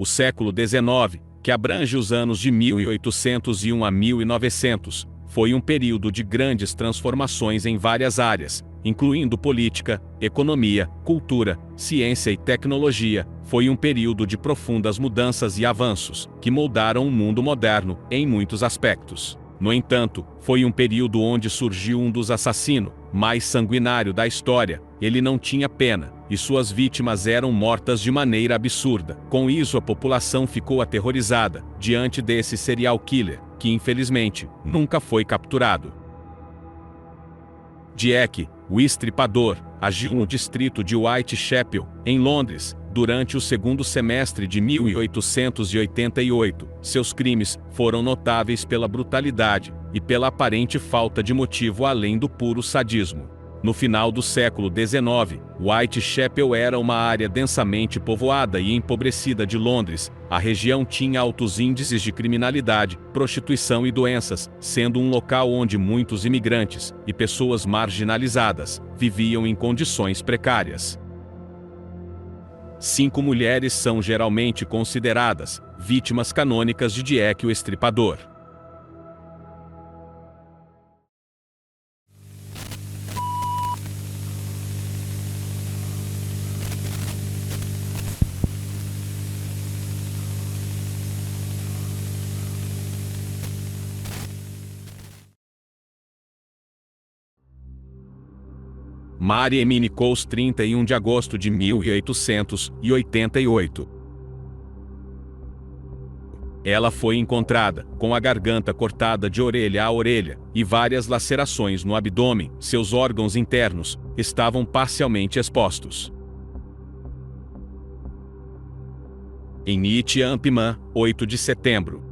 O século XIX, que abrange os anos de 1801 a 1900, foi um período de grandes transformações em várias áreas, incluindo política, economia, cultura, ciência e tecnologia. Foi um período de profundas mudanças e avanços, que moldaram o mundo moderno em muitos aspectos. No entanto, foi um período onde surgiu um dos assassinos mais sanguinários da história. Ele não tinha pena, e suas vítimas eram mortas de maneira absurda. Com isso, a população ficou aterrorizada diante desse serial killer, que infelizmente nunca foi capturado. Jack, o Estripador, agiu no distrito de Whitechapel, em Londres, durante o segundo semestre de 1888. Seus crimes foram notáveis pela brutalidade e pela aparente falta de motivo além do puro sadismo. No final do século XIX, Whitechapel era uma área densamente povoada e empobrecida de Londres. A região tinha altos índices de criminalidade, prostituição e doenças, sendo um local onde muitos imigrantes e pessoas marginalizadas viviam em condições precárias. 5 mulheres são geralmente consideradas vítimas canônicas de Jack o Estripador. Mary Emine Coles, 31 de agosto de 1888. Ela foi encontrada com a garganta cortada de orelha a orelha e várias lacerações no abdômen. Seus órgãos internos estavam parcialmente expostos. Em Nitya-Ampman, 8 de setembro.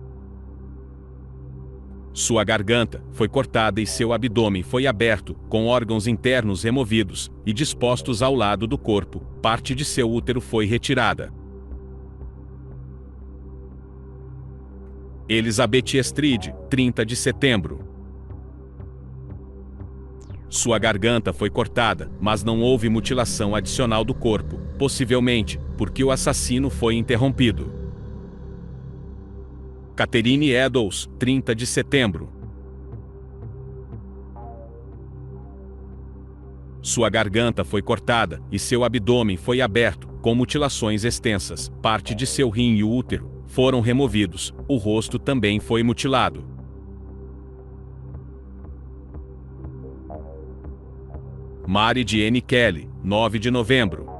Sua garganta foi cortada e seu abdômen foi aberto, com órgãos internos removidos e dispostos ao lado do corpo. Parte de seu útero foi retirada. Elizabeth Estride, 30 de setembro. Sua garganta foi cortada, mas não houve mutilação adicional do corpo, possivelmente porque o assassino foi interrompido. Catherine Eddowes, 30 de setembro. Sua garganta foi cortada e seu abdômen foi aberto, com mutilações extensas. Parte de seu rim e útero foram removidos. O rosto também foi mutilado. Mary Jane Kelly, 9 de novembro.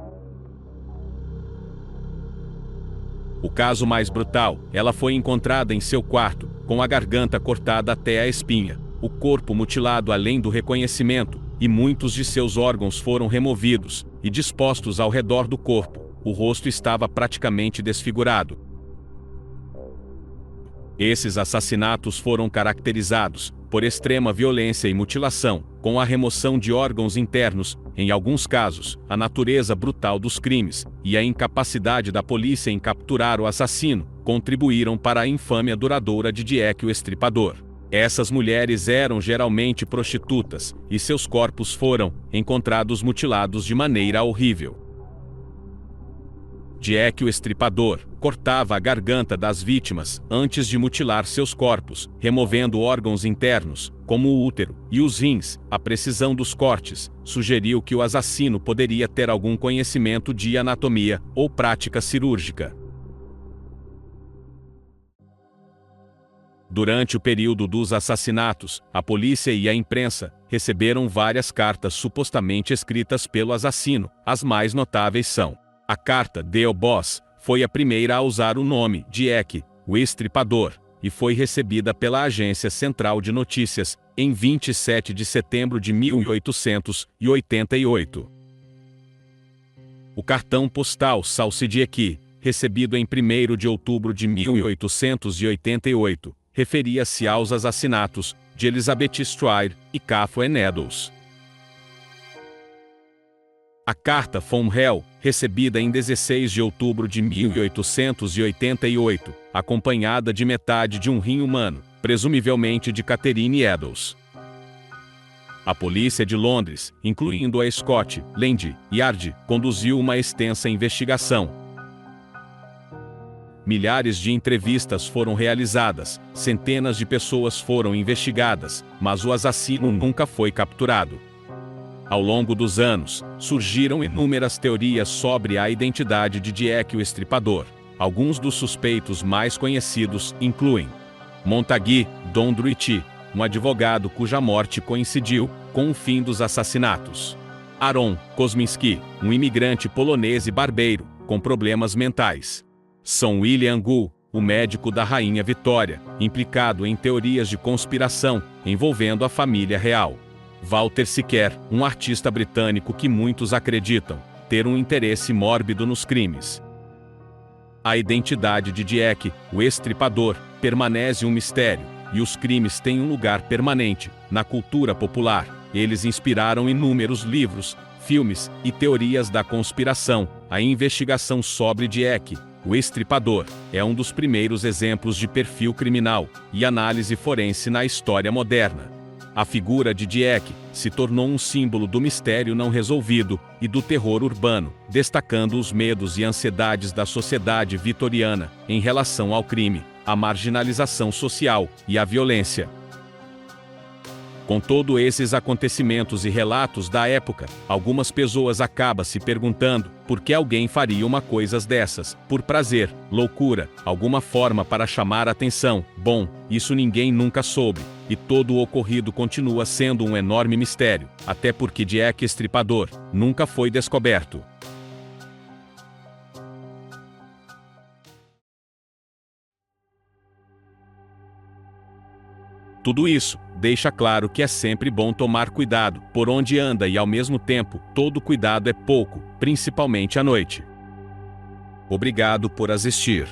O caso mais brutal, ela foi encontrada em seu quarto, com a garganta cortada até a espinha, o corpo mutilado além do reconhecimento, e muitos de seus órgãos foram removidos e dispostos ao redor do corpo. O rosto estava praticamente desfigurado. Esses assassinatos foram caracterizados por extrema violência e mutilação, com a remoção de órgãos internos, em alguns casos, a natureza brutal dos crimes e a incapacidade da polícia em capturar o assassino contribuíram para a infâmia duradoura de Jack o Estripador. Essas mulheres eram geralmente prostitutas e seus corpos foram encontrados mutilados de maneira horrível. Jack o Estripador cortava a garganta das vítimas antes de mutilar seus corpos, removendo órgãos internos, como o útero e os rins. A precisão dos cortes sugeriu que o assassino poderia ter algum conhecimento de anatomia ou prática cirúrgica. Durante o período dos assassinatos, a polícia e a imprensa receberam várias cartas supostamente escritas pelo assassino. As mais notáveis são: a carta Del Boss foi a primeira a usar o nome Jack, o Estripador, e foi recebida pela Agência Central de Notícias em 27 de setembro de 1888. O cartão postal Salsidieki, recebido em 1º de outubro de 1888, referia-se aos assassinatos de Elizabeth Stride e Catherine Eddowes. A carta von Hell, recebida em 16 de outubro de 1888, acompanhada de metade de um rim humano, presumivelmente de Catherine Eddowes. A polícia de Londres, incluindo a Scotland Yard, conduziu uma extensa investigação. Milhares de entrevistas foram realizadas, centenas de pessoas foram investigadas, mas o assassino nunca foi capturado. Ao longo dos anos, surgiram inúmeras teorias sobre a identidade de Jack o Estripador. Alguns dos suspeitos mais conhecidos incluem Montague Dondruity, um advogado cuja morte coincidiu com o fim dos assassinatos. Aaron Kosminski, um imigrante polonês e barbeiro, com problemas mentais. São William Gu, o médico da Rainha Vitória, implicado em teorias de conspiração envolvendo a família real. Walter Siquer, um artista britânico que muitos acreditam ter um interesse mórbido nos crimes. A identidade de Jack, o Estripador, permanece um mistério, e os crimes têm um lugar permanente na cultura popular. Eles inspiraram inúmeros livros, filmes e teorias da conspiração. A investigação sobre Jack, o Estripador, é um dos primeiros exemplos de perfil criminal e análise forense na história moderna. A figura de Jack se tornou um símbolo do mistério não resolvido e do terror urbano, destacando os medos e ansiedades da sociedade vitoriana em relação ao crime, a marginalização social e a violência. Com todos esses acontecimentos e relatos da época, algumas pessoas acabam se perguntando por que alguém faria uma coisa dessas, por prazer, loucura, alguma forma para chamar atenção. Bom, isso ninguém nunca soube, e todo o ocorrido continua sendo um enorme mistério, até porque Jack Estripador nunca foi descoberto. Tudo isso deixa claro que é sempre bom tomar cuidado por onde anda e, ao mesmo tempo, todo cuidado é pouco, principalmente à noite. Obrigado por assistir.